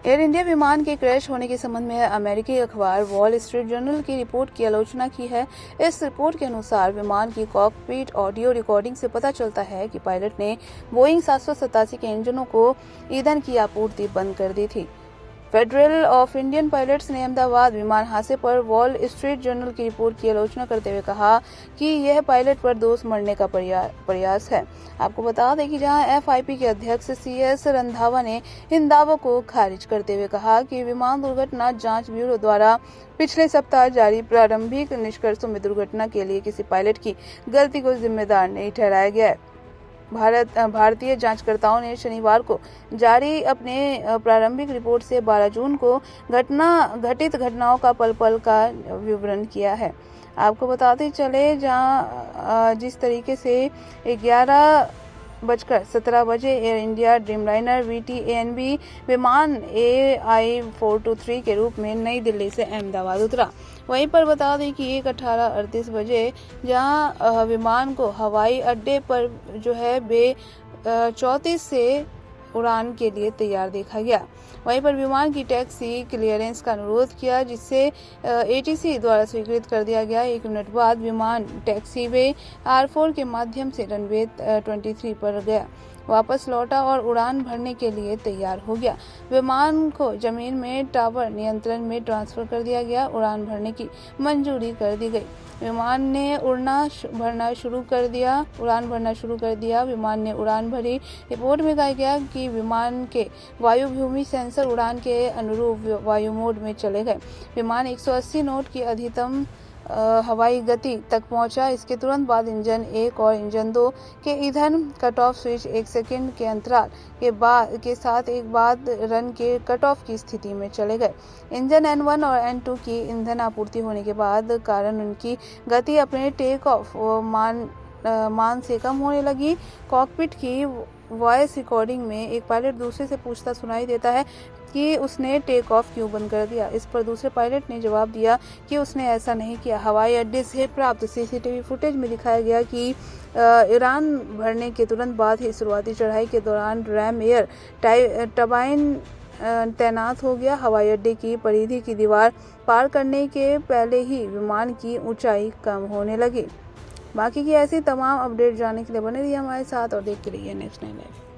Air India विमान के crash होने के संबंध में अमेरिकी अखबार वॉल स्ट्रीट जर्नल की रिपोर्ट की आलोचना की है। इस रिपोर्ट के अनुसार विमान की कॉकपिट ऑडियो रिकॉर्डिंग से पता चलता है कि पायलट ने बोइंग 787 के इंजनों को ईंधन की आपूर्ति बंद कर दी थी। फेडरल ऑफ इंडियन पायलट्स ने अहमदाबाद विमान हादसे पर वॉल स्ट्रीट जर्नल की रिपोर्ट की आलोचना करते हुए कहा कि यह पायलट पर दोष मढ़ने का प्रयास है। आपको बता दें कि जहां एफआईपी के अध्यक्ष सीएस रंधावा ने इन दावों को खारिज करते हुए कहा कि विमान दुर्घटना जांच ब्यूरो द्वारा पिछले सप्ताह जारी प्रारंभिक निष्कर्षों में दुर्घटना के लिए किसी पायलट की गलती को जिम्मेदार नहीं ठहराया गया है। भारतीय जांचकर्ताओं ने शनिवार को जारी अपने प्रारंभिक रिपोर्ट से 12 जून को घटित घटनाओं का पल-पल का विवरण किया है। आपको बताते चले जिस तरीके से 11:17 बजे एयर इंडिया ड्रीमलाइनर VTANB विमान AI-423 के रूप में नई दिल्ली से अहमदाबाद उतरा। वहीं पर बता दें कि 18:38 बजे जहां विमान को हवाई अड्डे पर बे 34 से उड़ान के लिए तैयार देखा गया। वहीं पर विमान की टैक्सी क्लियरेंस का अनुरोध किया, जिससे ATC द्वारा स्वीकृत कर दिया गया। 1 मिनट बाद विमान टैक्सीवे R4 के माध्यम से रनवे 23 पर गया, वापस लौटा और उड़ान भरने के लिए तैयार हो गया। विमान को जमीन में टावर नियंत्रण में ट्रांसफर कर दिया गया। उड़ान भरने की मंजूरी कर दी गई। विमान ने उड़ान भरना शुरू कर दिया। विमान ने उड़ान भरी। रिपोर्ट में कहा गया कि विमान के वायुभूमि सेंसर उड़ान के अनुरूप वायु मोड में चले गए। विमान 180 नॉट की अधिकतम हवाई गति तक पहुंचा। इसके तुरंत बाद इंजन 1 और इंजन 2 के ईंधन कट ऑफ स्विच 1 सेकंड के अंतराल के साथ एक बाद रन के कट ऑफ की स्थिति में चले गए। इंजन N1 और N2 की ईंधन आपूर्ति होने के बाद कारण उनकी गति अपने टेक ऑफ मान से कम होने लगी। कॉकपिट की वॉइस रिकॉर्डिंग में एक पायलट दूसरे से पूछता सुनाई देता है कि उसने टेक ऑफ क्यों बंद कर दिया। इस पर दूसरे पायलट ने जवाब दिया कि उसने ऐसा नहीं किया। हवाई अड्डे से प्राप्त CCTV फुटेज में दिखाया गया कि उड़ान भरने के तुरंत बाद ही शुरुआती चढ़ाई के दौरान रैम एयर टरबाइन तैनात हो गया। हवाई अड्डे की परिधि की दीवार पार करने के पहले ही विमान की ऊंचाई कम होने लगी। बाकी की ऐसी तमाम अपडेट जानने के लिए बने रहिए हमारे साथ और देखते रहिए नेक्स्ट 9 लाइव।